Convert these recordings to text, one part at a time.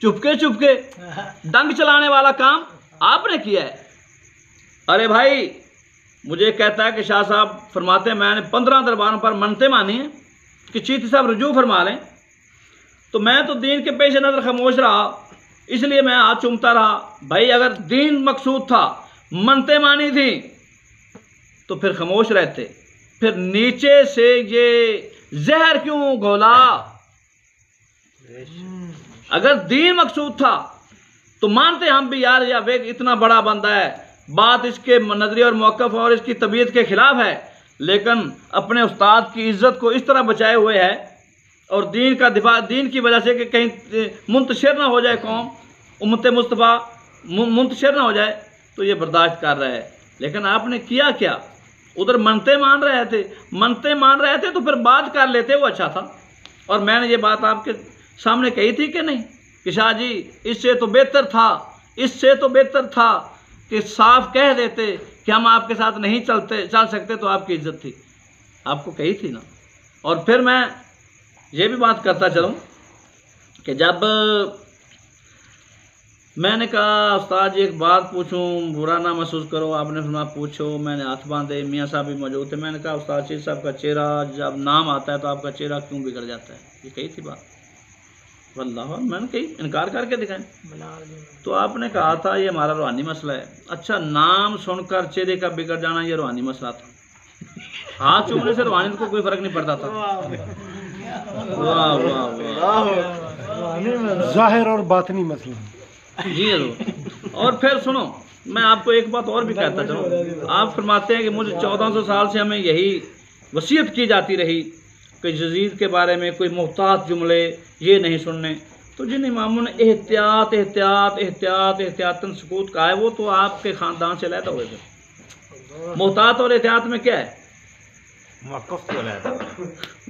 चुपके चुपके डंक चलाने वाला काम आपने किया है। अरे भाई, मुझे कहता है कि शाह साहब फरमाते हैं मैंने 15 दरबारों पर मन्नतें मानी हैं कि चीती साहब रुजू फरमा लें, तो मैं तो दीन के पेश नज़र खामोश रहा, इसलिए मैं हाथ चूमता रहा। भाई अगर दीन मकसूद था, मन्नतें मानी थी, तो फिर खामोश रहते, फिर नीचे से ये जहर क्यों घोला? अगर दीन मकसूद था तो मानते हम भी यार या वे इतना बड़ा बंदा है, बात इसके नजरिए और मौक़िफ़ और इसकी तबीयत के खिलाफ है, लेकिन अपने उस्ताद की इज्जत को इस तरह बचाए हुए है और दीन का दिफा, दीन की वजह से कि कहीं मुंतशिर ना हो जाए कौम, उम्मत मुस्तफ़ा मुंतशिर ना हो जाए, तो ये बर्दाश्त कर रहा है। लेकिन आपने किया क्या? उधर मन्नतें मान रहे थे, मन्नतें मान रहे थे तो फिर बात कर लेते, वो अच्छा था। और मैंने ये बात आपके सामने कही थी कि नहीं कि शाह जी इससे तो बेहतर था, इससे तो बेहतर था कि साफ कह देते कि हम आपके साथ नहीं चल सकते, तो आपकी इज्जत थी, आपको कही थी ना। और फिर मैं ये भी बात करता चलूँ कि जब मैंने कहा उस्ताद जी एक बात पूछूं, बुरा ना महसूस करो, आपने फरमाया पूछो, मैंने हाथ बांधे, मियाँ साहब भी मौजूद थे। मैंने कहा उस्ताद जी साहब का चेहरा जब नाम आता है तो आपका चेहरा क्यों बिगड़ जाता है? ये कही थी बात, वल्लाह मैंने कही, इनकार करके दिखाएं। तो आपने कहा था ये हमारा रूहानी मसला है। अच्छा, नाम सुनकर चेहरे का बिगड़ जाना ये रूहानी मसला था, हाथ चूमने से रूहानी को कोई फर्क नहीं पड़ता था। वाह वाह वाह, जाहिर और बातनी मसला जी जरूर। और फिर सुनो, मैं आपको एक बात और भी कहता चलूँ। आप फरमाते हैं कि मुझे 1400 साल से हमें यही वसीयत की जाती रही कि यजीद के बारे में कोई मुहतात जुमले ये नहीं सुनने। तो जिन इमामों ने एहतियात एहतियात एहतियात एहतियातन सुकूत कहा है, वो तो आपके ख़ानदान से अलहदा हुए थे। मुहतात और एहतियात में क्या है?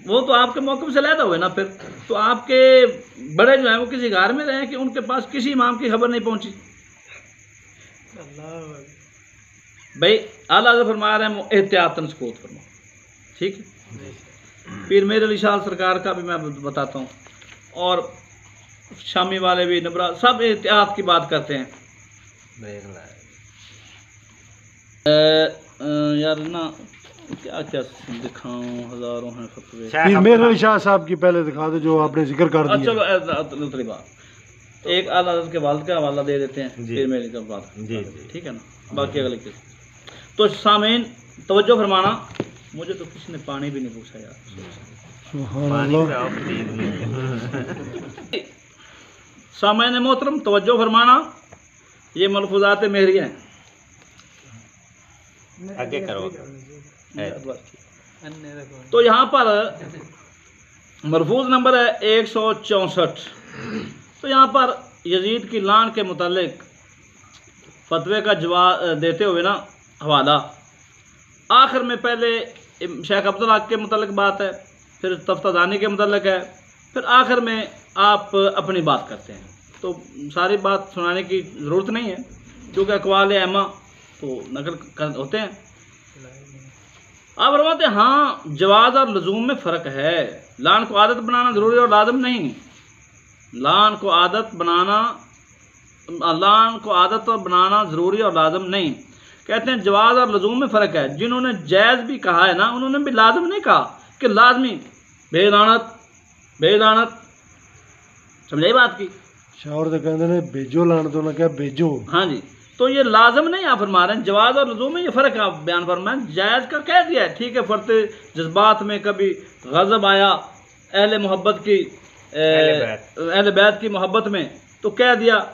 वो तो आपके मौक़िफ़ से अलहदा हुए ना। फिर तो आपके बड़े जो हैं वो किसी घर में रहे कि उनके पास किसी इमाम की खबर नहीं पहुंची। भाई आला हज़रत फरमा रहे हैं एहतियातन सुकूत फरमा, ठीक है। पीर मेरे अली शाह सरकार का भी मैं बताता हूँ, और शामी वाले भी, नबरा सब एहतियात की बात करते हैं। यार ना क्या क्या दिखाऊं, हजारों हैं फतवे। पीर मेरे अली शाह साहब की पहले दिखा दो जो आपने जिक्र कर दिया। अच्छा दूसरी बात, एक आला हज़रत के वालिद का हवाला दे देते हैं, पीर मेरे का बात, ठीक है ना, बाकी अगले किस। तो सामीन तवज्जो फरमाना, मुझे तो किसी ने पानी भी नहीं पूछा यार। सामीन मोहतरम तवज्जो फरमाना, ये मलफूज़ात मेहरिया हैं, आगे करो। तो यहाँ पर मरफूज नंबर है 164। तो यहाँ पर यजीद की लान के मुतालिक फतवे का जवाब देते हुए ना हवाला, आखिर में पहले शेख अब्दुल हक के मुतालिक बात है, फिर तफ्तादानी के मुतालिक है, फिर आखिर में आप अपनी बात करते हैं। तो सारी बात सुनाने की ज़रूरत नहीं है, क्योंकि अक़वाल अहमा तो नकल होते हैं। आप फरमाते हैं हाँ जवाज़ और लज़ूम में फ़र्क है, लान को आदत बनाना ज़रूरी और लाज़िम नहीं। लान को आदत बनाना ज़रूरी और लाज़िम नहीं। कहते हैं जवाज़ और लज़ूम में फ़र्क है। जिन्होंने जायज़ भी कहा है ना, उन्होंने भी लाज़िम नहीं कहा कि लाजमी। बेलानत बेलानत, समझाई बात की? शावर तो कहते हैं भेजो लान तो ना क्या भेजो। हाँ जी, तो ये लाजम नहीं आप फरमा रहे हैं, जवाज़ और लज़ूम में ये फ़र्क आप बयान फरमाएं। जायज़ का कह दिया है, ठीक है, फरते जज्बात में कभी गज़ब आया अहले मोहब्बत की, अहले बैत की मोहब्बत में, तो कह दिया।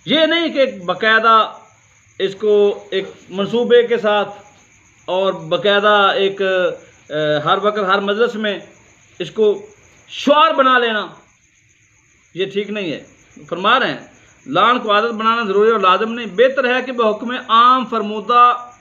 ये नहीं कि बाकायदा इसको एक मंसूबे के साथ और बाकायदा एक हर वक्त हर मजलिस में इसको शुआर बना लेना, ये ठीक नहीं है। फरमा रहे हैं लान को आदत बनाना ज़रूरी और लाजम नहीं। बेहतर है कि बेहुक्म आम फरमूदा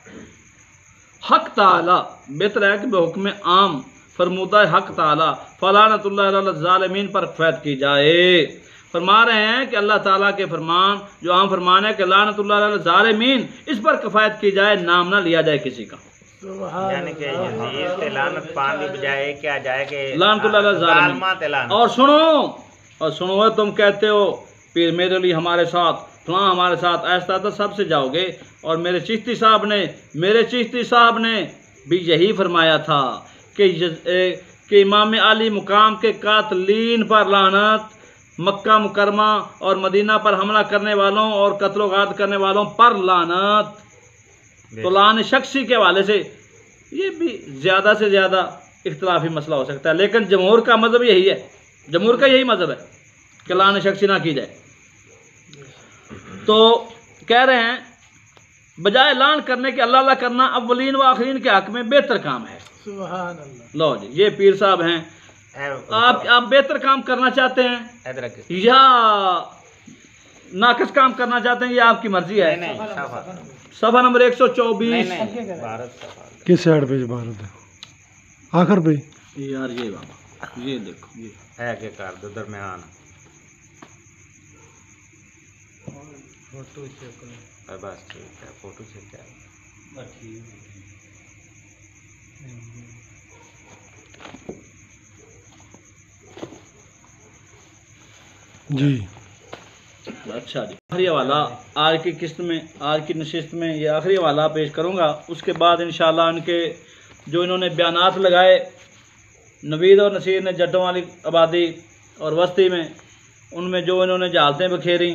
हक ताला, बेहतर है कि बेहुक्म आम फरमूदा हक ताला फलानतुल्लाह अलल ज़ालिमीन पर क़फ़ैत की जाए। फरमा रहे हैं कि अल्लाह ताला के फरमान जो आम फरमान है कि लानतुल्लाह अलल ज़ालिमीन, इस पर क़फ़ैत की जाए, नाम ना लिया जाए किसी का। यानी कि यजीद ते लानत पानी बजाए क्या जाए कि लानतुल्लाह अलल ज़ालिमीन। और सुनो तुम कहते हो पीर मेरे लिए हमारे साथ, फलां हमारे साथ, ऐसा तो सबसे जाओगे। और मेरे चिश्ती साहब ने भी यही फरमाया था कि इमाम अली मुकाम के कातलीन पर लानत, मक्का मुकरमा और मदीना पर हमला करने वालों और कत्लोगात करने वालों पर लानत। तो लान शख्सी के हवाले से ये भी ज़्यादा से ज़्यादा इख्तलाफी मसला हो सकता है, लेकिन जमहूर का मज़हब यही है, जमहूर का यही मज़हब है कि लान शख्सी ना की जाए। तो कह रहे हैं बजाय लान करने के अल्लाह अल्लाह करना अव्वलीन व आखिरीन के हक़ में बेहतर काम है। सुभान अल्लाह। लो जी, ये पीर साहब हैं, आप बेहतर काम करना चाहते हैं या नाकिस काम करना चाहते हैं, ये आपकी मर्जी है। सफा नंबर 124 किस साइड पे भारत है? आखिर पे यार ये बाबा, ये देखो, ये है के कर दो दरमियान फोटो से बस ठीक है, फोटो से क्या जी। अच्छा जी, आखिरी हवाला आज की किस्त में, आज की नशिस्त में ये आखिरी हवाला पेश करूँगा। उसके बाद इंशाअल्लाह इनके जो इन्होंने बयानात लगाए, नवीद और नसीर ने जट्टों वाली आबादी और वस्ती में, उनमें जो इन्होंने जहालतें बखेरी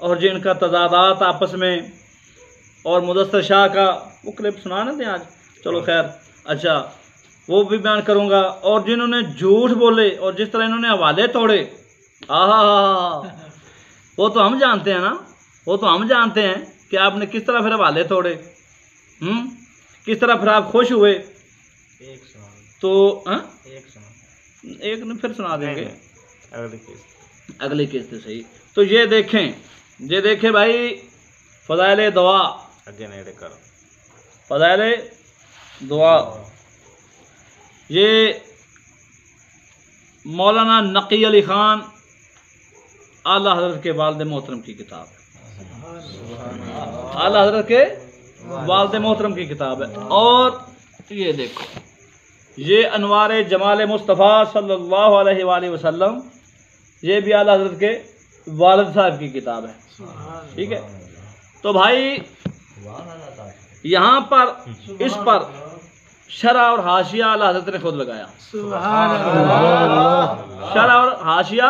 और जो इनका तजादात आपस में, और मुदस्सर शाह का वो क्लिप सुना ना दें आज, चलो खैर, अच्छा वो भी बयान करूँगा। और जिन्होंने झूठ बोले और जिस तरह इन्होंने हवाले तोड़े, आहा, वो तो हम जानते हैं ना, वो तो हम जानते हैं कि आपने किस तरह फिर हवाले तोड़े, किस तरह फिर आप खुश हुए। तो एक ने फिर सुना देंगे अगली किस्त सही। तो ये देखें भाई, फ़ज़ाइल दुआ, फ़ज़ाइल दुआ, ये मौलाना नकी अली ख़ान आला हज़रत के वालिद मोहतरम की किताब है, आला हज़रत के वालिद मोहतरम की किताब है। और ये देखो, ये अनवार जमाल मुस्तफ़ा सल्लल्लाहु अलैहि वसल्लम, ये भी आला हज़रत के वालिद साहब की किताब है, ठीक है। तो भाई यहाँ पर इस पर शरह और हाशिया आला हज़रत ने खुद लगाया, शरह और हाशिया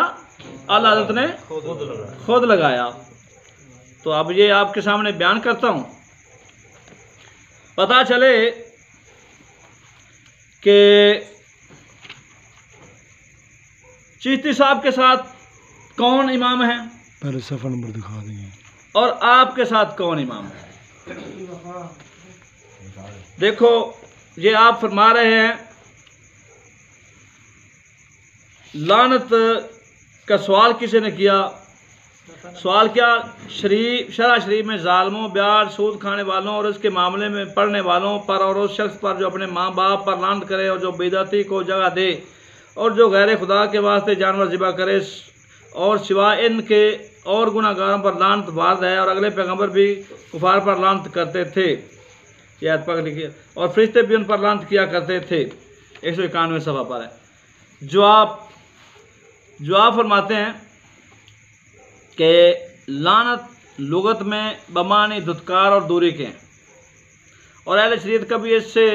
आला हज़रत ने खुद लगाया। तो अब ये आपके सामने बयान करता हूँ, पता चले कि चिश्ती साहब के साथ कौन इमाम है, पहले सफ़ा नंबर दिखा देंगे, और आपके साथ कौन इमाम है। देखो, ये आप फरमा रहे हैं लानत का सवाल किसी ने किया, सवाल क्या, शरह शरीफ में ज़ालिमों, ब्याज, सूद खाने वालों और इसके मामले में पढ़ने वालों पर और उस शख्स पर जो अपने माँ बाप पर लानत करे और जो बेदाती को जगह दे और जो गैर खुदा के वास्ते जानवर ज़िबा करे और सिवाय इनके और गुनाहगारों पर लानत वारद है। और अगले पैगंबर भी कुफार पर लानत करते थे, यह पकड़ लिखिए, और फरिश्ते भी उन पर लानत किया करते थे। 191 सफ़ा पर है। जो आप फरमाते हैं कि लानत लुगत में बमानी धुतकार और दूरी के हैं, और अहले शरीयत कभी इससे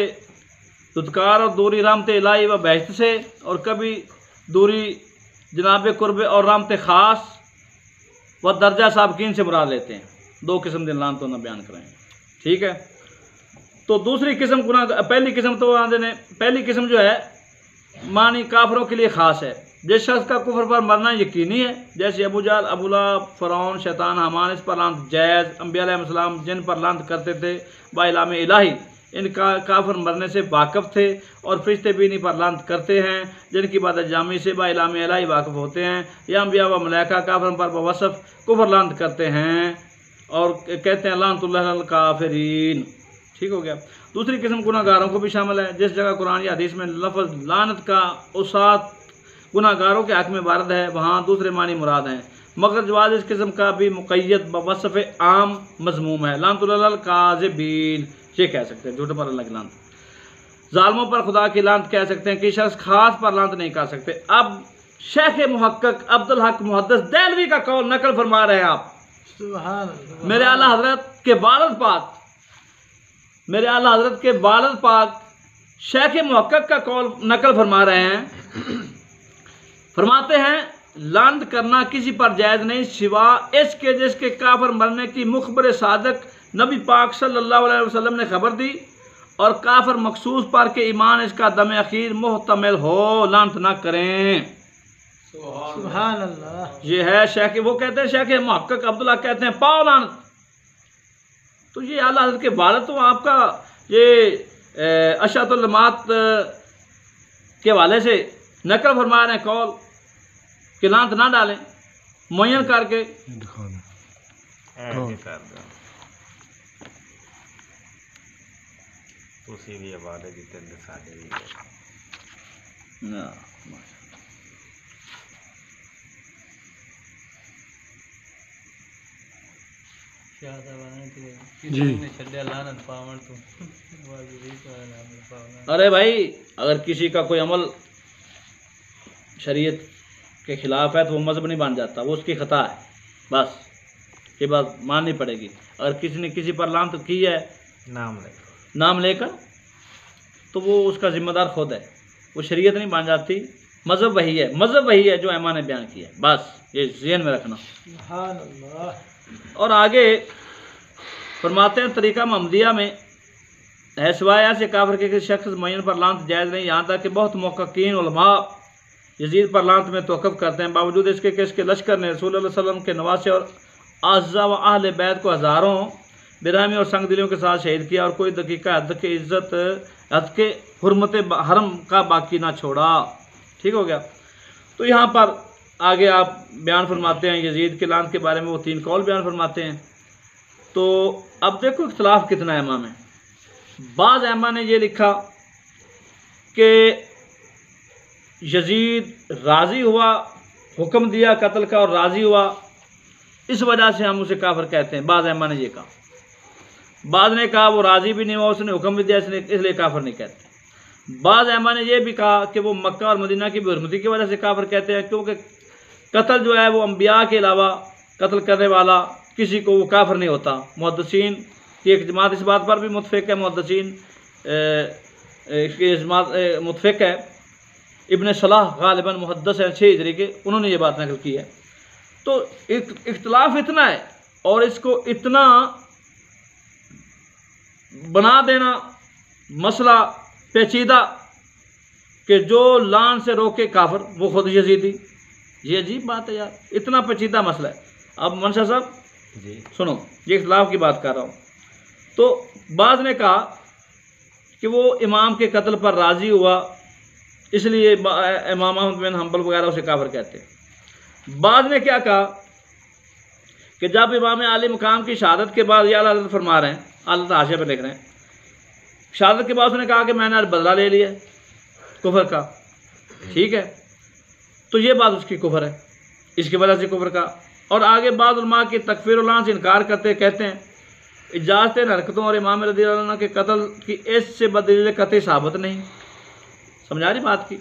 धुतकार और दूरी रहमत इलाही व बहश्त से, और कभी दूरी जनाब कुर्ब और रहमत ख़ास व दर्जा साबकीन से मुराद लेते हैं। दो किस्म के लानत ना बयान करेंगे, ठीक है। तो दूसरी किस्म गुनाह, पहली किस्म तो पहली किस्म जो है मानी काफरों के लिए ख़ास है। जिस शख्स का कुफर पर मरना यकीनी है, जैसे अबू जहल, अबू लहब, फ़िरौन, शैतान, हामान, इस पर लानत जायज़, अम्बिया अलैहिस्सलाम जिन पर लानत करते थे बाइलाम इलाही, इनका काफर मरने से वाक़फ़ थे, और फरिश्ते भी इन्हीं पर लानत करते हैं जिनकी इबादत जामी से बाइलाम इलाही वाक़फ़ होते हैं। या अम्बिया व मलाइका काफर पर बवसफ़ कुफर लानत करते हैं और कहते हैं लानतुल्लाह अल काफिरीन, ठीक हो गया। दूसरी किस्म गुनाहगारों को भी शामिल है। जिस जगह कुरान या हदीस में लफ्ज़ लानत का उसात गुनाहगारों के हक़ में वारद है, वहाँ दूसरे मानी मुराद हैं, मगर जवाज़ इस किस्म का भी मुक़य्यद बवसफ़ आम मज़मूम है। लानतुल्लाह अल काज़िबीन, ये कह सकते हैं झूठ पर अल्लाह की लानत। ज़ालिमों पर खुदा की लानत कह सकते हैं कि शख्स खास पर लानत नहीं कर सकते। अब शेख मुहक्कक अब्दुल हक मुहद्दिस देहलवी का कौल नकल फरमा रहे हैं आप। मेरे आला हजरत के वालिद पाक, मेरे आला हजरत के वालिद पाक शेख मुहक्कक का कौल नकल फरमा रहे हैं। फरमाते हैं लानत करना किसी पर जायज़ नहीं सिवा इसके जिसके काफिर मरने की मुखबर सादक नबी पाक सल्लल्लाहु अलैहि वसल्लम ने खबर दी और काफिर मखसूस पर के ईमान इसका दम अखीर मुहतमिल हो, लानत ना करें। सुभान अल्लाह। ये है शेख, वो कहते हैं शेख मुहक्कक अब्दुल्ला कहते हैं पाओ लानत। तो ये आला हज़रत के वालिद तो आपका ये अशअतुल उलमात के वाले से नकल फरमा रहे हैं कौल कि लानत ना डालें मुय्यन करके। भी हवाले जितने सारे भी अरे भाई अगर किसी का कोई अमल शरीयत के खिलाफ है तो वो मजहब नहीं बन जाता, वो उसकी खता है, बस ये बात माननी पड़ेगी। अगर किसी ने किसी पर लानत की है नाम लेकर तो वो उसका जिम्मेदार खुद है, वो शरीयत नहीं बन जाती, मजहब वही है, मजहब वही है जो ऐमान ने बयान किया है, बस ये ज़हन में रखना। और आगे फरमाते हैं तरीक़ा महमदिया में है सिवाय ऐसे काफिर के किसी शख्स मुअय्यन पर लानत जायज़ नहीं, यहाँ तक कि बहुत मुहक्किकीन उलमा यजीद पर लानत में तौक़ुफ़ करते हैं, बावजूद इसके कि इसके लश्कर ने रसूल सल्लल्लाहु अलैहि वसल्लम के नवासे और आज़ा व अहले बैत को हज़ारों बेरहमी और संग दिलियों के साथ शहीद किया और कोई दकीका हद के इज़्ज़त हद के हुर्मत हरम का बाकी ना छोड़ा। ठीक हो गया। तो यहाँ पर आगे आप बयान फरमाते हैं यजीद के लानत के बारे में, वो 3 कौल बयान फरमाते हैं। तो अब देखो इख्तिलाफ कितना है इमाम में। बाज़ अइम्मा ने ये लिखा कि यजीद राज़ी हुआ, हुक्म दिया कत्ल का और राज़ी हुआ, इस वजह से हम उसे काफिर कहते हैं। बाज़ अइम्मा ने ये कहा, बाद ने कहा वो राज़ी भी नहीं हुआ, उसने हुक्म भी दिया इसलिए काफिर नहीं कहते। बाज़ अइम्मा ने यह भी कहा कि वो मक्का और मदीना की बेहुरमती की वजह से काफिर कहते हैं, क्योंकि कत्ल जो है वो अम्बिया के अलावा कत्ल करने वाला किसी को वो काफिर नहीं होता। मुहद्दिसीन की एक जमात इस बात पर भी मुतफ़िक़ है, मुहद्दिसीन की जमात मुतफ़िक़ है। इब्न सलाह गालिबन मुहद्दिस है 6 हिजरी के, उन्होंने ये बात नकल की है। तो इख्तिलाफ इतना है और इसको इतना बना देना मसला पेचीदा कि जो लान से रोके काफिर वो खुद यजीदी, ये अजीब बात है यार, इतना पेचीदा मसला है। अब मनशा साहब जी सुनो, ये इख्तिलाफ की बात कर रहा हूँ। तो बाज़ ने कहा कि वो इमाम के कत्ल पर राज़ी हुआ, इसलिए इमाम अहमद बिन हम्बल वगैरह उसे काफिर कहते हैं। बाज़ ने क्या कहा कि जब इमाम आली मुकाम की शहादत के बाद, ये आला हज़रत फरमा रहे हैं, आला हाशिया पर लिख रहे हैं, शहादत के बाद उसने कहा कि मैंने आज बदला ले लिया कुफर का। ठीक है, तो ये बात उसकी कुफर है, इसकी वजह से कुफर का। और आगे बाद उलमा की तकफीर उलान से इनकार करते कहते हैं इजाज़त हरकतों और इमाम रज़ियल्लाहु अन्हु के कत्ल की इससे बदलील कतई साबित नहीं। समझा रही बात की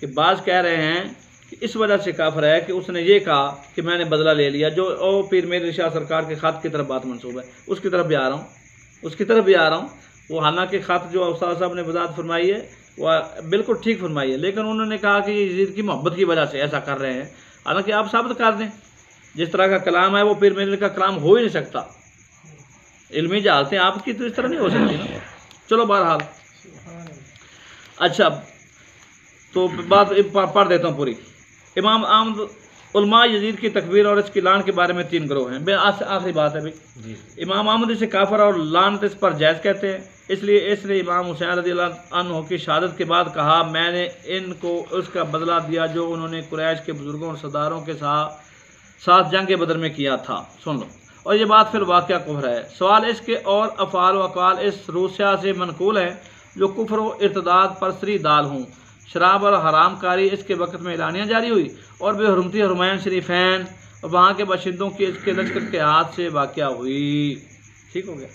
कि बाज़ कह रहे हैं कि इस वजह से काफिर है कि उसने ये कहा कि मैंने बदला ले लिया, जो ओ पीर मेरे इरशाद सरकार के ख़त की तरफ बात मंसूब है, उसकी तरफ भी आ रहा हूँ, उसकी तरफ भी आ रहा हूँ। वो हालांकि ख़त जो उस्ताद साहब ने वजाहत फरमाई है वह बिल्कुल ठीक फरमाई है, लेकिन उन्होंने कहा कि यजीद की मोहब्बत की वजह से ऐसा कर रहे हैं। हालांकि आप साबित कर दें, जिस तरह का कलाम है वो पीर मेरे का कलाम हो ही नहीं सकता, इल्मी जहालतें आपकी तो इस तरह नहीं हो सकती ना। चलो बहरहाल, अच्छा तो बात पढ़ देता हूँ पूरी। इमाम आमद उलमा यजीद की तकबीर और इसकी लान के बारे में 3 ग्रोह हैं। आखिरी बात है भाई, इमाम अहमद इसे काफिर और लानत इस पर जायज़ कहते हैं, इसलिए इसने इमाम हुसैन रज़ियल्लाहु अन्हु की शहादत के बाद कहा मैंने इनको उसका बदला दिया जो उन्होंने कुरैश के बुजुर्गों और सरदारों के साथ जंग बदर में किया था। सुन लो, और ये बात फिर वाक़या कुफर है। सवाल इसके और अफ़ाल व अक़वाल इस रूसिया से मनकूल हैं जो कुफर व इर्तिदाद पर सरी दाल हों। शराब और हराम कारी इसके वक्त में एलानियाँ जारी हुई और बेहुरमती हरमैन शरीफैन और वहाँ के बाशिंदों की इसके लश्कर के हाथ से वाक़या हुई। ठीक हो गया,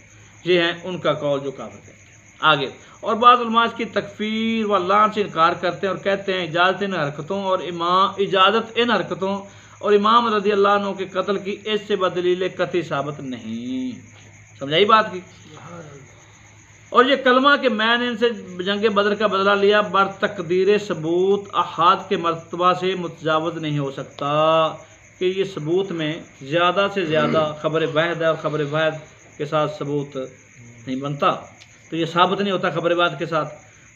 ये हैं उनका कौल जो काफिर कहते हैं। आगे। और बाद उलमा की तकफीर व लान से इनकार करते हैं और कहते हैं इजाज़त इन हरकतों और इमाम रज़ी अल्लाह अन्हु के कत्ल की इससे बदलील कतई साबित नहीं। समझाई बात की। और ये कलमा के मैंने इनसे जंग बदर का बदला लिया बर तकदीर सबूत अहाद के मर्तबा से मुतजावज़ नहीं हो सकता कि ये सबूत में ज़्यादा से ज़्यादा ख़बर वाहिद है और ख़बर वाहिद के साथ सबूत नहीं बनता, तो ये साबित नहीं होता ख़बर वाहिद के साथ।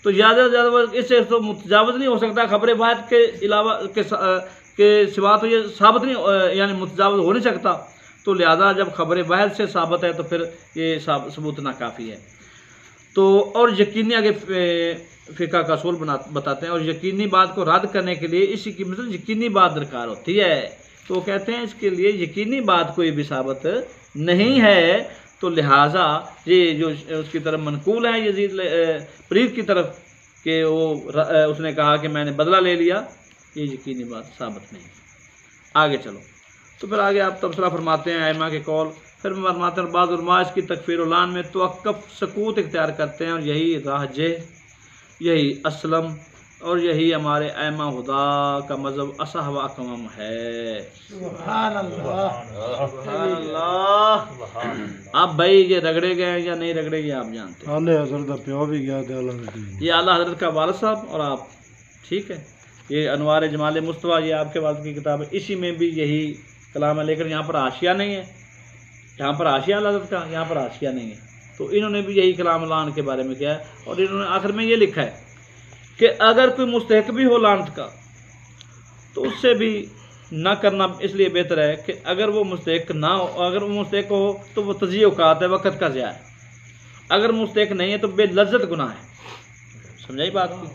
तो ज़्यादा से ज़्यादा इससे तो मुतजावज़ नहीं हो सकता, ख़बर वाहिद के अलावा के सिवा तो ये साबित नहीं यानी मुतजावज़ हो नहीं सकता। तो लिहाजा जब ख़बर वाहिद से साबित है तो फिर ये सबूत नाकाफ़ी है। तो और यकीनी आगे फ़िक़्ह का असूल बताते हैं और यकीनी बात को रद्द करने के लिए इसी की मतलब यकीनी बात दरकार होती है। तो कहते हैं इसके लिए यकीनी बात कोई भी साबित नहीं है, तो लिहाजा ये जो उसकी तरफ मनकूल है यजीद फरीद की तरफ कि वो उसने कहा कि मैंने बदला ले लिया, ये यकीनी बात साबित नहीं। आगे चलो, तो फिर आगे आप तबसरा फरमाते हैं आइमा के कौल, फिर फरमाते हैं बाज़ उलमा की तकफ़ीर उलान में तवक्कुफ़ सकूत इख्तियार करते हैं और यही राहजे, यही असलम और यही हमारे आइमा हुदा का मज़हब असह व अकमम है। सुभान अल्लाह। अब भाई ये रगड़े गए या नहीं रगड़े गए आप जानते हैं। आले हज़रत दा प्यो भी गया थे ये आला हज़रत का वालिद साहब और आप, ठीक है। ये अनवार जमाल मुस्तफ़ा ये आपके वालिद की किताब है, इसी में भी यही कलाम है, लेकिन यहाँ पर हाशिया नहीं है। यहाँ पर हाशिया आला हज़रत का, यहाँ पर हाशिया नहीं है। तो इन्होंने भी यही कलाम लान के बारे में किया है और इन्होंने आखिर में ये लिखा है कि अगर कोई मुस्तहिक भी हो लानत का तो उससे भी ना करना इसलिए बेहतर है कि अगर वो मुस्तहिक ना हो, अगर वो मुस्तहिक हो तो वो तज़ीय औकात है, वक़्त का ज़िया है। अगर मुस्तहिक नहीं है तो बेलज़्ज़त गुनाह है। समझाई बात की।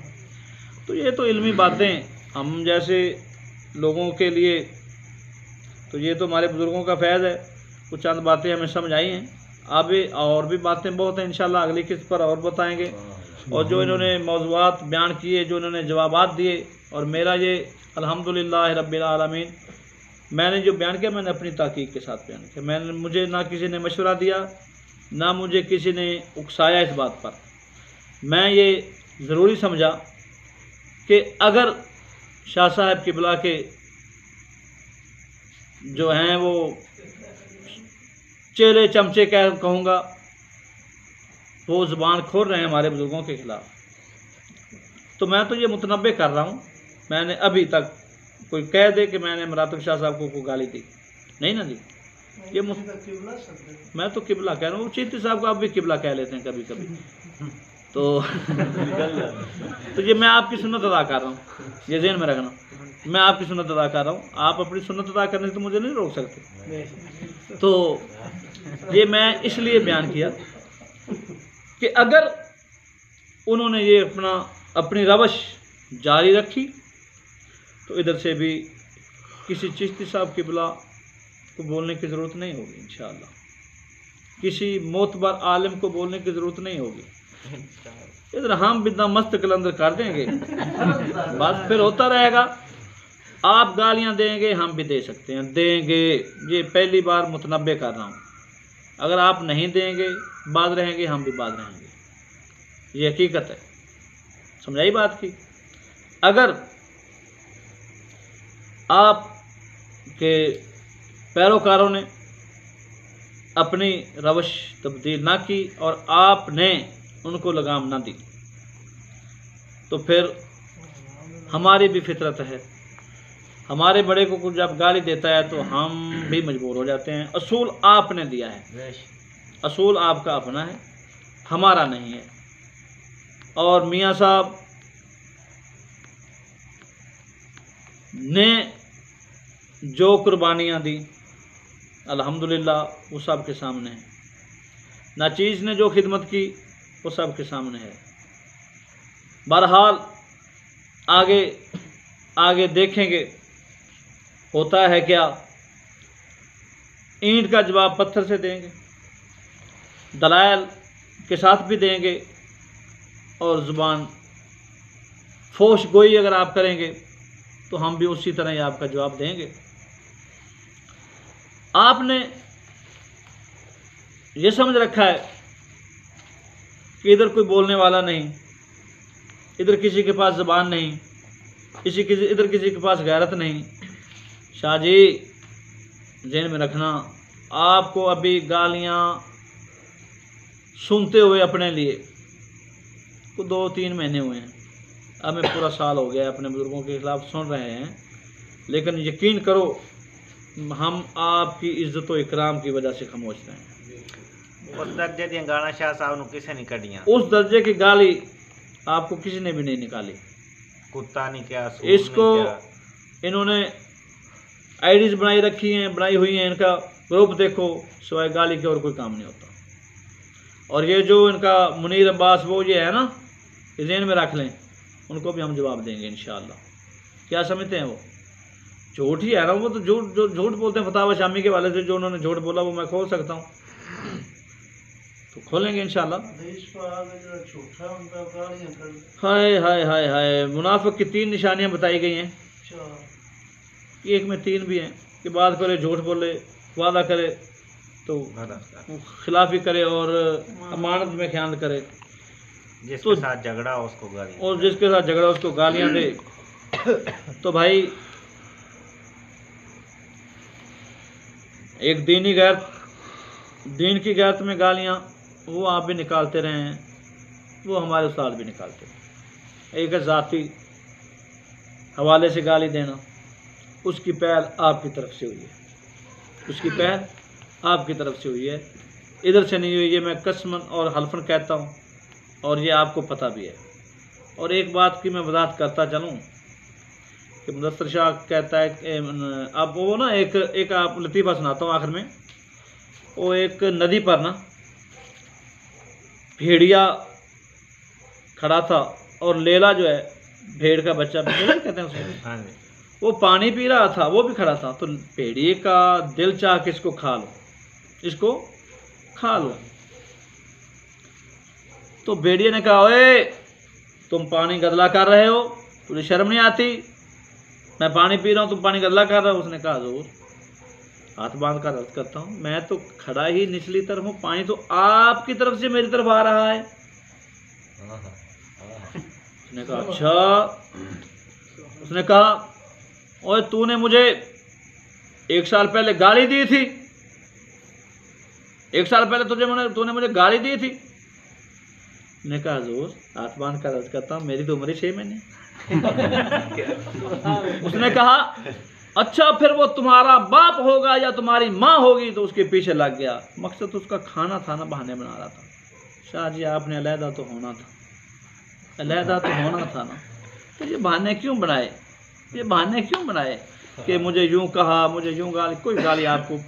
तो ये तो इल्मी बातें हम जैसे लोगों के लिए, तो ये तो हमारे बुज़ुर्गों का फैज़ है, कुछ चंद बातें हमें समझ आई हैं। आगे और भी बातें बहुत हैं, इंशाअल्लाह अगली किस्त पर और बताएंगे। और जो इन्होंने मौज़ूआत बयान किए, जो इन्होंने जवाबात दिए, और मेरा ये अल्हम्दुलिल्लाह रब्बिल आलमीन, मैंने जो बयान किया मैंने अपनी ताक़ीक़ के साथ बयान किया। मुझे ना किसी ने मशवरा दिया, ना मुझे किसी ने उकसाया इस बात पर। मैं ये ज़रूरी समझा कि अगर शाह साहब क़िबला के जो हैं वो चेले चमचे कहूँगा, वो ज़ुबान खोल रहे हैं हमारे बुज़ुर्गों के ख़िलाफ़, तो मैं तो ये मुतनब्बे कर रहा हूँ। मैंने अभी तक कोई कह दे कि मैंने मरातब शाह साहब को गाली दी, नहीं ना दी। ये मैं तो किबला कह रहा हूँ, चिश्ती साहब को आप भी किबला कह लेते हैं कभी कभी। तो ये मैं आपकी सुन्नत अदा कर रहा हूँ, ये ज़हन में रखना। मैं आपकी सुन्नत अदा कर रहा हूँ, आप अपनी सुन्नत अदा करने से तो मुझे नहीं रोक सकते। तो ये मैं इसलिए बयान किया कि अगर उन्होंने ये अपनी रवश जारी रखी तो इधर से भी किसी चिश्ती साहब क़िबला को बोलने की ज़रूरत नहीं होगी इंशाअल्लाह, किसी मोतबर आलिम को बोलने की ज़रूरत नहीं होगी। इधर हम बिना मस्त कलंदर कर देंगे, बस फिर होता रहेगा। आप गालियां देंगे, हम भी दे सकते हैं, देंगे। ये पहली बार मुतनब्बे कर रहा हूँ। अगर आप नहीं देंगे, बाद रहेंगे, हम भी बाद रहेंगे, ये हकीकत है। समझाई बात की। अगर आप के पैरोकारों ने अपनी रवश तब्दील ना की और आपने उनको लगाम ना दी, तो फिर हमारी भी फितरत है। हमारे बड़े को कुछ जब गाली देता है तो हम भी मजबूर हो जाते हैं। असूल आपने दिया है, असूल आपका अपना है, हमारा नहीं है। और मियाँ साहब ने जो कुर्बानियाँ दी अल्हम्दुलिल्लाह वो सब के सामने है। नाचीज़ ने जो खिदमत की वो सब के सामने है। बहरहाल आगे आगे देखेंगे होता है क्या। ईंट का जवाब पत्थर से देंगे, दलाइल के साथ भी देंगे, और ज़ुबान फोश गोई अगर आप करेंगे तो हम भी उसी तरह ही आपका जवाब देंगे। आपने ये समझ रखा है कि इधर कोई बोलने वाला नहीं, इधर किसी के पास ज़बान नहीं, इधर किसी के पास गैरत नहीं। शाह जी ज़हन में रखना, आपको अभी गालियाँ सुनते हुए अपने लिए तो 2-3 महीने हुए हैं, हमें पूरा साल हो गया अपने बुज़ुर्गों के खिलाफ सुन रहे हैं, लेकिन यकीन करो हम आपकी इज्जत व इकराम की वजह से खामोश रहे हैं। उस दर्जे दी गाना शाह साहब ने किसे नहीं कढ़ियां, उस दर्जे की गाली आपको किसी ने भी नहीं निकाली। कुत्ता नहीं क्या, इसको इन्होंने आईडीज बनाई रखी हैं, बनाई हुई हैं, इनका ग्रुप देखो, सिवाय गाली के और कोई काम नहीं होता। और ये जो इनका मुनीर अब्बास वो ये है ना, ज़हन में रख लें, उनको भी हम जवाब देंगे इंशाअल्लाह। क्या समझते हैं वो? झूठ ही है ना वो, तो झूठ बोलते हैं। फतावा शामी के वाले से जो उन्होंने झूठ बोला वो मैं खोल सकता हूँ, तो खोलेंगे इंशाअल्लाह। हाय हाय हाय हाय, मुनाफिक की 3 निशानियां बताई गई हैं, एक में 3 भी हैं कि बात करे, झूठ बोले, वादा करे तो खिलाफी करे, और अमानत में ख्याल करे, जिसके साथ झगड़ा हो उसको गाली, और जिसके साथ झगड़ा उसको गालियां दे। तो भाई एक दीनी गैरत, दीन की गैरत में गालियां वो आप भी निकालते रहे हैं, वो हमारे उस्ताद भी निकालते हैं। एक है ज़ाती हवाले से गाली देना, उसकी पहल आपकी तरफ से हुई है, उसकी पहल आपकी तरफ से हुई है, इधर से नहीं हुई। ये मैं कसमन और हल्फन कहता हूँ, और ये आपको पता भी है। और एक बात की मैं वजाहत करता चलूँ कि मुदस्सिर शाह कहता है कि अब वो ना एक आप लतीफ़ा सुनाता हूँ आखिर में। वो एक नदी पर ना भेड़िया खड़ा था, और लेला जो है भेड़ का बच्चा, भेड़िया कहते हैं उसको, वो पानी पी रहा था, वो भी खड़ा था। तो भेड़िए का दिल चाह कि इसको खा लो, इसको खा लो। तो भेड़िए ने कहा, ओए तुम पानी गदला कर रहे हो, तुझे शर्म नहीं आती? मैं पानी पी रहा हूँ, तुम पानी गदला कर रहे हो। उसने कहा, ज़रूर, हाथ बांध कर अर्ज करता हूँ, मैं तो खड़ा ही निचली तरफ हूँ, पानी तो आपकी तरफ से मेरी तरफ आ रहा है। उसने कहा, अच्छा। उसने कहा, ओए तूने मुझे 1 साल पहले गाली दी थी, 1 साल पहले तूने मुझे गाली दी थी। ने कहा, ज़रूर, हाथ बांध कर अर्ज करता हूँ, मेरी तो उम्र ही 6 महीने। उसने कहा, अच्छा फिर वो तुम्हारा बाप होगा या तुम्हारी माँ होगी? तो उसके पीछे लग गया। मकसद तो उसका खाना था ना, बहाने बना रहा था। शाह जी आपने अलहदा तो होना था, अलहदा तो होना था ना, तो ये बहाने क्यों बनाए, ये बहाने क्यों बनाए कि मुझे यूं कहा, मुझे यूं गाली? कोई गाली आपको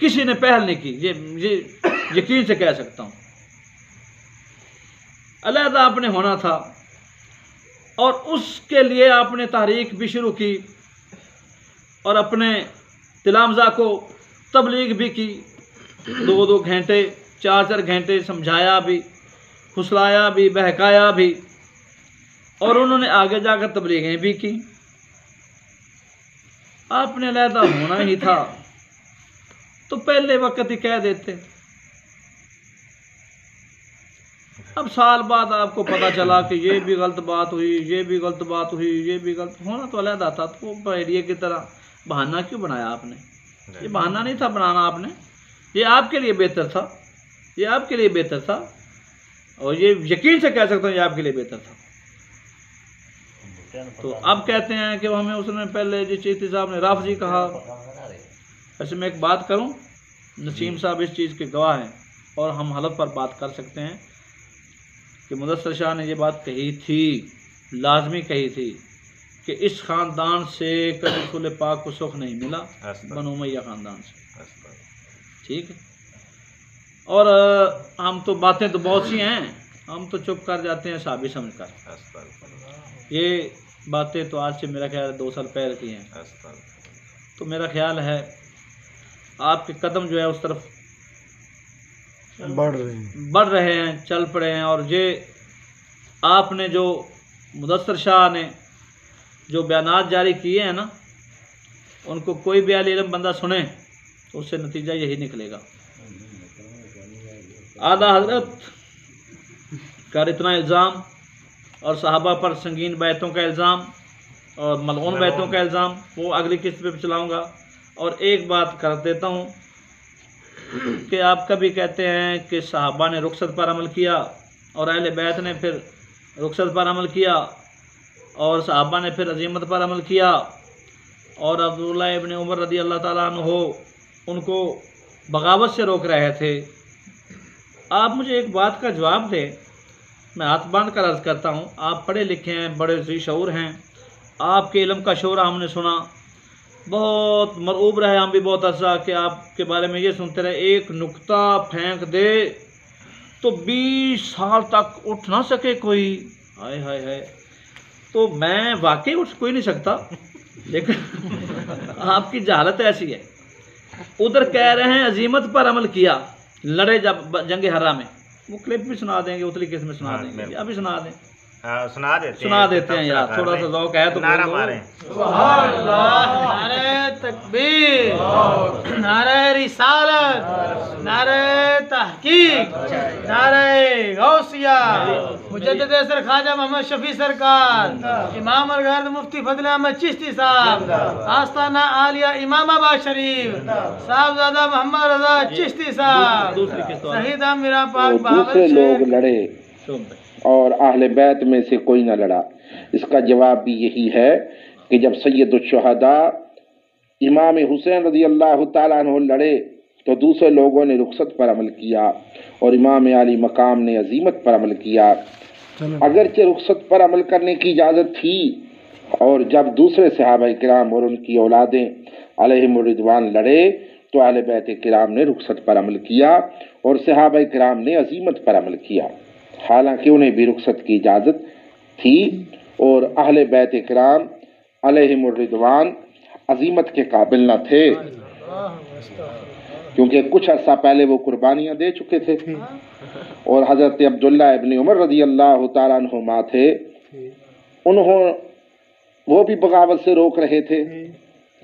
किसी ने पहल नहीं की, ये यकीन से कह सकता हूँ। अलहदा आपने होना था, और उसके लिए आपने तहरीक भी शुरू की, और अपने तिलामजा को तबलीग भी की, 2-2 घंटे 4-4 घंटे समझाया भी, फुसलाया भी, बहकाया भी, और उन्होंने आगे जाकर तबलीगें भी की। आपने अलहदा होना ही था तो पहले वक्त ही कह देते। अब साल बाद आपको पता चला कि ये भी गलत बात हुई, ये भी गलत बात हुई, ये भी गलत, होना तो अलहदा था। तो भेड़िए की तरह बहाना क्यों बनाया आपने? ये बहाना नहीं था बनाना आपने, ये आपके लिए बेहतर था, ये आपके लिए बेहतर था, और ये यकीन से कह सकता हूँ ये आपके लिए बेहतर था। तो अब कहते हैं कि हमें उसने पहले जो चीती साहब ने राफजी कहा। वैसे मैं एक बात करूं, नसीम साहब इस चीज़ के गवाह हैं, और हम हलफ पर बात कर सकते हैं कि मुदस्सिर शाह ने ये बात कही थी, लाजमी कही थी, कि इस ख़ानदान से कभी रसूल पाक को सुख नहीं मिला, बनु उमय्या ख़ानदान से। ठीक है, और हम तो बातें तो बहुत सी हैं, हम तो चुप कर जाते हैं साबित समझ कर। ये बातें तो आज से मेरा ख्याल 2 साल पहले की हैं। तो मेरा ख्याल है आपके कदम जो है उस तरफ बढ़ रहे हैं, चल पड़े हैं। और ये आपने जो मुदस्सिर शाह ने जो बयानात जारी किए हैं ना, उनको कोई भी अहले इल्म बंदा सुने तो उससे नतीजा यही निकलेगा। आला हजरत कर इतना इल्ज़ाम और सहाबा पर संगीन बैतों का इल्ज़ाम और मलऊन बैतों का इल्ज़ाम वो अगली किस्त पे चलाऊँगा। और एक बात कर देता हूँ कि आप कभी कहते हैं कि सहाबा ने रुखसत पर अमल किया और अहले बैत ने फिर रुखसत पर अमल किया और सहाबा ने फिर अजीमत पर अमल किया और अब्दुल्लाह इब्न उमर रज़ी अल्लाह ताला अन्हु उनको बगावत से रोक रहे थे। आप मुझे एक बात का जवाब दें, मैं हाथ बांध कर अर्ज़ करता हूँ, आप पढ़े लिखे हैं, बड़े ज़ी शऊर हैं, आपके इल्म का शोरा हमने सुना, बहुत मरऊब रहे हम भी बहुत अर्सा कि आपके बारे में ये सुनते रहे, एक नुक्ता फेंक दे तो 20 साल तक उठ ना सके कोई। हाय हाय हाय, तो मैं वाकई उठ कोई नहीं सकता, लेकिन आपकी जहालत ऐसी है। उधर कह रहे हैं अजीमत पर अमल किया, लड़े जब जंग हरा में, वो क्लिप भी सुना देंगे, उतली किस्म में सुना देंगे, अभी सुना दें, सुना देते हैं यार, थोड़ा सा ज़ौक़ है तो नारा मारें। सुभान अल्लाह, नारे तकबीर, नारे रिसालत, नारे तहकीक, नारे गौसिया, मुजद्दिद असर ख्वाजा मोहम्मद शफी सरकार, इमाम अलगर्द मुफ्ती फजल अहमद चिश्ती साहब, आस्ताना आलिया इमामाबाद शरीफ, साहबजादा मोहम्मद रजा चिश्ती साहब, शहीद मीरा पाक दूसरे लोग लड़े और अहले बैत में से कोई न लड़ा। इसका जवाब भी यही है कि जब सैयदुश्शुहदा इमाम हुसैन रज़ी अल्लाह ताला अन्हु लड़े तो दूसरे लोगों ने रुखसत पर अमल किया और इमाम अली मकाम ने अजीमत पर अमल किया। अगरचे रुखसत पर अमल करने की इजाज़त थी और जब दूसरे सहाबा किराम और उनकी औलादें अलैहिम रिदवान लड़े तो अहले बैत किराम ने रुखसत पर अमल किया और सहाबा किराम ने अजीमत पर अमल किया, हालांकि उन्हें भी रुखसत की इजाज़त थी और अहले बैत किराम अलैहिम रिदवान अजीमत के काबिल न थे, क्योंकि कुछ अर्सा पहले वो कुर्बानियाँ दे चुके थे और हज़रत अब्दुल्लाह इब्न उमर रज़ी अल्लाह ताला अन्हुमा थे, वो भी बगावत से रोक रहे थे,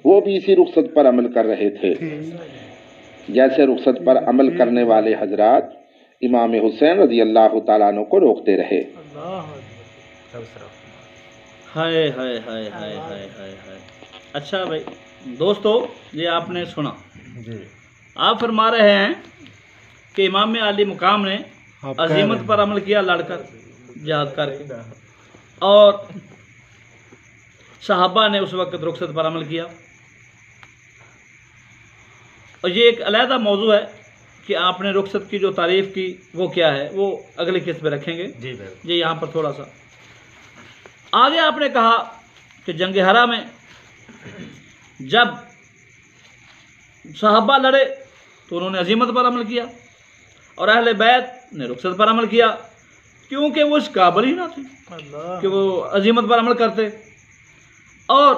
वो भी इसी रुखसत पर अमल कर रहे थे जैसे रुखसत पर अमल करने वाले हजरात इमाम हुसैन रज़ी अल्लाह ताला अन्हु को रोकते रहे। हाय हाय हाय हाय हाय हाय हाय। अच्छा भाई दोस्तों, ये आपने सुना जी, आप फरमा रहे हैं कि इमाम अली मुकाम ने अजीमत पर अमल किया लड़कर जिहाद करके और सहाबा ने उस वक्त रुखसत पर अमल किया। और ये एक अलहदा मौजू है कि आपने रुखसत की जो तारीफ़ की वो क्या है, वो अगली किस्त पे रखेंगे जी। ये यहाँ पर थोड़ा सा आगे आपने कहा कि जंग हरा में जब सहाबा लड़े तो उन्होंने अजीमत पर अमल किया और अहले बैत ने रुखसत पर अमल किया, क्योंकि वो इस काबिल ही ना थे कि वो अजीमत पर अमल करते। और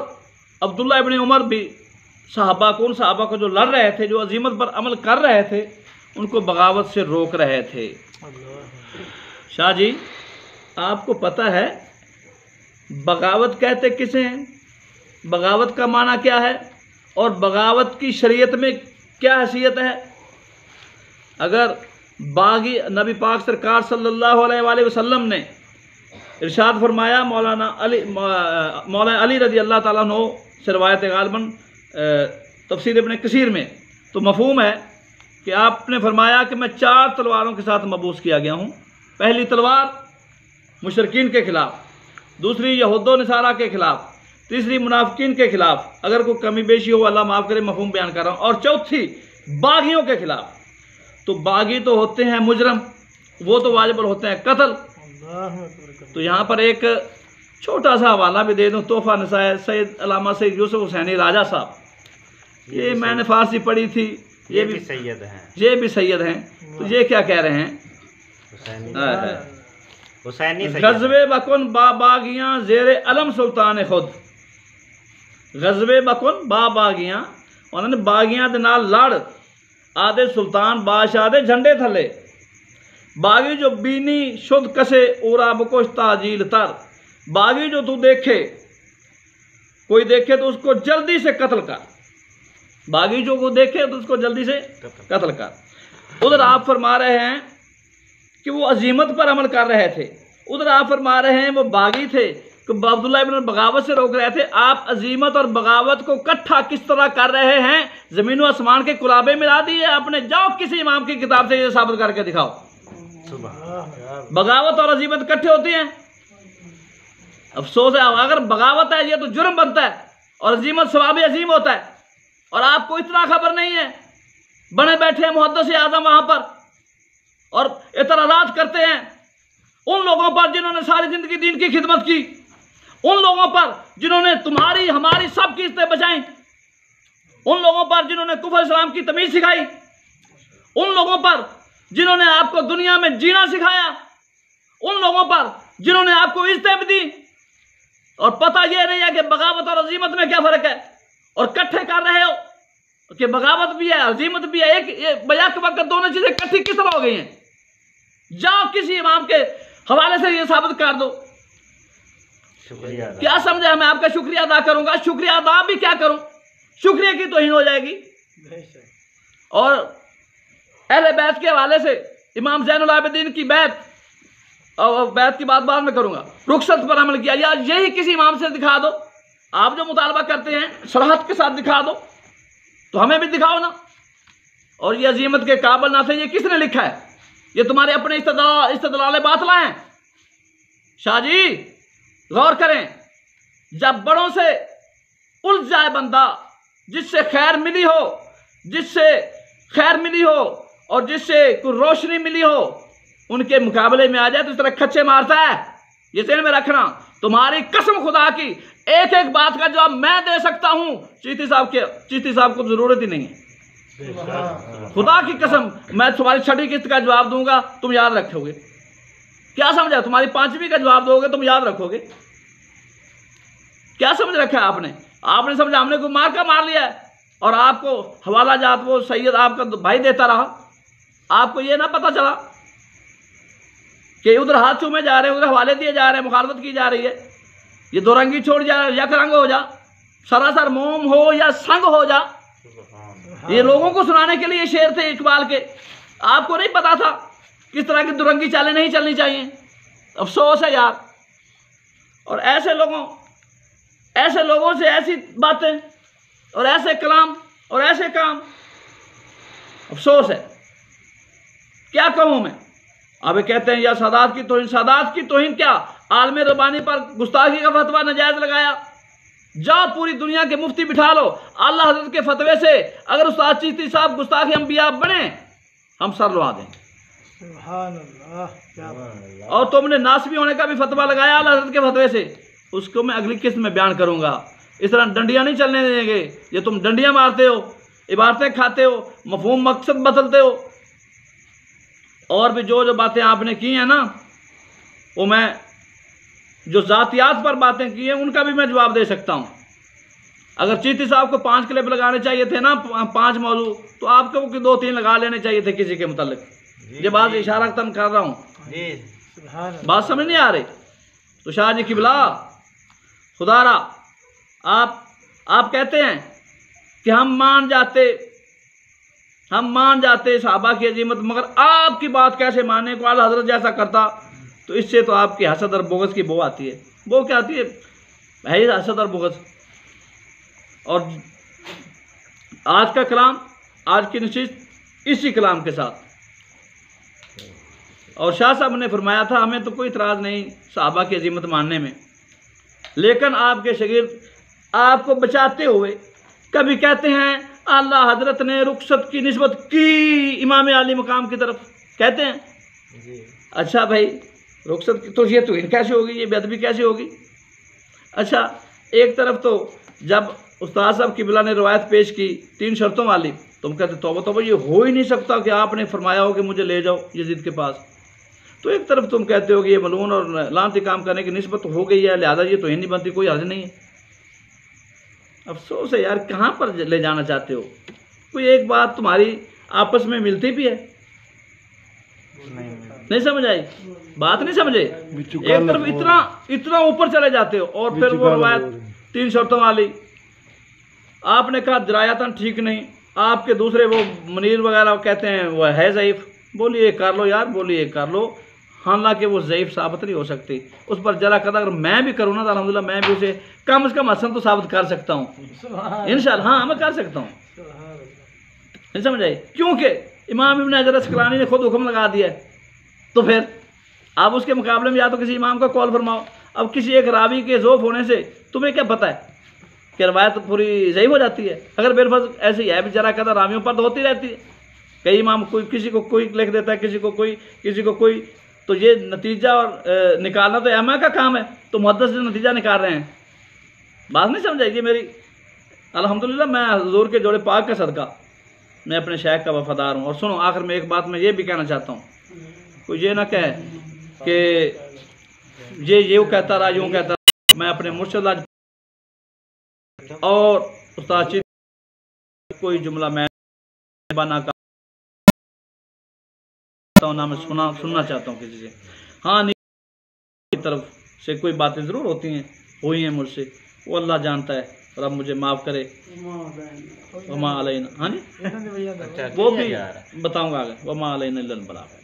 अब्दुल्लाह इब्न उमर भी सहाबा को, उन सहाबा को जो लड़ रहे थे, जो अजीमत पर अमल कर रहे थे, उनको बगावत से रोक रहे थे। शाह जी, आपको पता है बगावत कहते किसे हैं, बगावत का माना क्या है और बगावत की शरीयत में क्या हैसियत है? अगर बागी नबी पाक सरकार सल्लल्लाहु अलैहि वसल्लम ने इरशाद फरमाया, मौलाना अली रज़ी अल्लाह ताला अन्हु से रवायत गालिबन तफसीर इब्न कसीर में, तो मफहूम है कि आपने फरमाया कि मैं 4 तलवारों के साथ मबूस किया गया हूँ। पहली तलवार मुशरिकीन के खिलाफ, दूसरी यहूदो नसारा के खिलाफ, तीसरी मुनाफिकीन के खिलाफ, अगर कोई कमी बेशी हो अल्लाह माफ़ करे, मफहूम बयान कर रहा हूँ, और चौथी बागियों के खिलाफ। तो बागी तो होते हैं मुजरम, वो तो वाजिबुल होते हैं कत्ल। तो यहाँ पर एक छोटा सा हवाला भी दे दूँ, तोहफा नसाए सैयद अल्लामा सैयद यूसुफ हुसैनी राजा साहब, ये मैंने फारसी पढ़ी थी, ये भी सैयद हैं, ये भी सैयद हैं। तो ये क्या कह रहे हैं? हुसैनी गज़वे बकुन बागियाँ ज़ेरे अलम सुल्तान खुद, गज़वे बकुन बागियाँ, उन्होंने बागियाँ दे नाल लड़ आदे सुल्तान बादशाह दे झंडे थले, बागी जो बीनी शुद्ध कसे उरा बकोश ताजील तर, बागी जो तू देखे, कोई देखे तो उसको जल्दी से कत्ल कर, बागी जो को देखे तो उसको जल्दी से कत्ल कर। उधर आप फरमा रहे हैं कि वो अजीमत पर अमल कर रहे थे, उधर आप फरमा रहे हैं वो बागी थे कि अब्दुल्लाह इब्न बगावत से रोक रहे थे। आप अजीमत और बगावत को इकट्ठा किस तरह कर रहे हैं? ज़मीन व आसमान के कुलाबे मिला दिए आपने। जाओ किसी इमाम की किताब से ये साबित करके दिखाओ। बगावत और अजीमत इकट्ठे होती हैं? अफसोस है, अगर बगावत है ये तो जुर्म बनता है और अजीमत सवाब अजीम होता है, और आपको इतना खबर नहीं है। बने बैठे हैं मुहद्दिस आज़म वहाँ पर और इतराज़ात करते हैं उन लोगों पर जिन्होंने सारी ज़िंदगी दीन की खिदमत की, उन लोगों पर जिन्होंने तुम्हारी हमारी सब की इज्जतें बचाई, उन लोगों पर जिन्होंने कुफ्र इस्लाम की तमीज़ सिखाई, उन लोगों पर जिन्होंने आपको दुनिया में जीना सिखाया, उन लोगों पर जिन्होंने आपको इज्जतें भी दी। और पता यह नहीं है कि बगावत और अजीमत में क्या फ़र्क है, और इकट्ठे कर रहे हो कि बगावत भी है अजीमत भी है। एक बजाक वक्त दोनों चीज़ें इकट्ठी किस तरह हो गई हैं? जाओ किसी इमाम के हवाले से ये साबित कर दो। शुक्रिया। क्या समझा? मैं आपका शुक्रिया अदा करूंगा, शुक्रिया अदा भी क्या करूं, शुक्रिया की तौहीन हो जाएगी। और अहले बैत के हवाले से इमाम ज़ैनुल आबिदीन की बैत, और बैत की बात बाद में करूंगा, रुखसत पर अमल किया, या यही किसी इमाम से दिखा दो। आप जो मुतालबा करते हैं सराहत के साथ दिखा दो, तो हमें भी दिखाओ ना। और ये अजीमत के काबिल ना थे, ये किसने लिखा है? ये तुम्हारे अपने इस्तदलाल बातिला हैं। शाह जी गौर करें, जब बड़ों से उलझ जाए बंदा, जिससे खैर मिली हो और जिससे कोई रोशनी मिली हो, उनके मुकाबले में आ जाए तो इस तरह खच्चे मारता है। ये ज़हन में रखना। तुम्हारी कसम खुदा की एक एक बात का जवाब मैं दे सकता हूं, चीती साहब को जरूरत ही नहीं है। खुदा की कसम, मैं तुम्हारी छठी किस्त का जवाब दूंगा, तुम याद रखोगे। क्या समझा? तुम्हारी पांचवी का जवाब दोगे, तुम याद रखोगे। क्या समझ रखा है आपने समझा हमने कोई मार लिया है और आपको हवाला जात वो सैयद आपका भाई देता रहा। आपको ये ना पता चला कि उधर हाथ चूमे जा रहे हैं, उधर हवाले दिए जा रहे हैं, मुखालफत की जा रही है। ये दो रंगी छोड़ जा, यक रंग हो जा, सरासर मोम हो या संग हो जा। ये लोगों को सुनाने के लिए शेर थे इकबाल के। आपको नहीं पता था किस तरह की दुरंगी चालें नहीं चलनी चाहिए। अफसोस है यार। और ऐसे लोगों से ऐसी बातें और ऐसे कलाम और ऐसे काम, अफसोस है। क्या कहूँ मैं? अब कहते हैं या सादात की तौहीन क्या? आलम रब्बानी पर गुस्ताखी का फतवा नाजायज़ लगाया। जाओ पूरी दुनिया के मुफ्ती बिठा लो, अल्लाह हज़रत के फतवे से अगर उस्ताद चिश्ती साहब गुस्ताख अंबिया बने, हम सर लुआ दें। और तुमने नासबी होने का भी फतवा लगाया अल्लाह हज़रत के फतवे से, उसको मैं अगली किस्त में बयान करूंगा। इस तरह डंडियां नहीं चलने देंगे। ये तुम डंडियां मारते हो, इबारतें खाते हो, मफहूम मकसद बदलते हो। और भी जो बातें आपने की हैं ना, वो मैं जो ज़ातियात पर बातें की हैं उनका भी मैं जवाब दे सकता हूँ। अगर चीती साहब को 5 क्लिप लगाने चाहिए थे ना, 5 मौजू, तो आपको 2-3 लगा लेने चाहिए थे किसी के मुतालिक। ये बात इशारा तम कर रहा हूँ, बात समझ नहीं आ रही? तो शाह जी किबला खुदारा, आप कहते हैं कि हम मान जाते सहाबा की अजीमत, मगर आपकी बात कैसे मानने को? आला हज़रत जैसा करता तो इससे तो आपकी हसद और बुग़्ज़ की बो आती है। वो क्या आती है? ही हसद और बुग़्ज़। और आज का कलाम, आज की नशीस इसी कलाम के साथ। और शाह साहब ने फरमाया था हमें तो कोई इतराज़ नहीं सहाबा की अजीमत मानने में, लेकिन आपके शागिर्द आपको बचाते हुए कभी कहते हैं अल्लाह हजरत ने रुखसत की निस्बत की इमाम आली मकाम की तरफ, कहते हैं जी। अच्छा भाई, रुखसत की तो ये तो कैसे होगी, ये बेअदबी कैसे होगी? अच्छा, एक तरफ तो जब उस्ताद साहब किबला ने रवायत पेश की 3 शर्तों वाली, तुम कहते तौबा ये हो ही नहीं सकता कि आपने फरमाया हो कि मुझे ले जाओ यजीद के पास। तो एक तरफ तुम कहते हो कि ये मलून और लानती काम करने की निस्बत हो गई है, लिहाजा ये तो ही नहीं बनती, कोई हर्ज नहीं है। अफसोस है यार, कहाँ पर ले जाना चाहते हो? कोई एक बात तुम्हारी आपस में मिलती भी है? नहीं समझ आई बात? नहीं समझे? एक तरफ इतना ऊपर चले जाते हो और फिर वो रवायत 3 शर्तों वाली आपने कहा दरायातन ठीक नहीं, आपके दूसरे वो मुनीर वगैरह कहते हैं वो है ज़ईफ़। बोलिए कर लो यार, बोलिए कर लो। हालांकि वो ज़ईफ़ साबित नहीं हो सकती, उस पर जरा कदर अगर मैं भी करूँ ना तो अल्हम्दुलिल्लाह मैं भी उसे कम से कम हसन तो साबित कर सकता हूँ इंशाअल्लाह। हाँ मैं कर सकता हूँ, नहीं समझ आई? क्योंकि इमाम इब्न हजर अस्कलानी ने खुद हुक्म लगा दिया है, तो फिर आप उसके मुकाबले में या तो किसी इमाम का कॉल फरमाओ। अब किसी एक रावी के ज़ोफ़ होने से तुम्हें क्या पता है कि रवायत पूरी ज़ईफ़ हो जाती है? अगर बेलफज ऐसे ही है भी जरा कदर रावियों पर तो होती रहती है, कई इमाम कोई किसी को कोई लिख देता है, किसी को कोई, तो ये नतीजा और निकालना तो अहमा का काम है, तो मुहद्दिस से नतीजा निकाल रहे हैं। बात नहीं समझाइए मेरी। अल्हम्दुलिल्लाह मैं हुज़ूर के जोड़े पाक का सदका मैं अपने शेख का वफादार हूँ। और सुनो, आखिर में एक बात मैं ये भी कहना चाहता हूँ, कोई ये ना कहे कि ये यूँ कहता रहा यूँ कहता रहा। मैं अपने मुर्शिद आज और उस्ताद चीज़ कोई जुमला मैं बना का ना मैं सुनना चाहता हूँ किसी से। हाँ नहीं तरफ से कोई बातें ज़रूर होती हैं, हुई हैं मुझसे, वो अल्लाह जानता है, और अब मुझे माफ़ करे। वमा अलैना, हाँ जी वो भी बताऊँगा आगे, वमा अलैना इल्लल बलाग।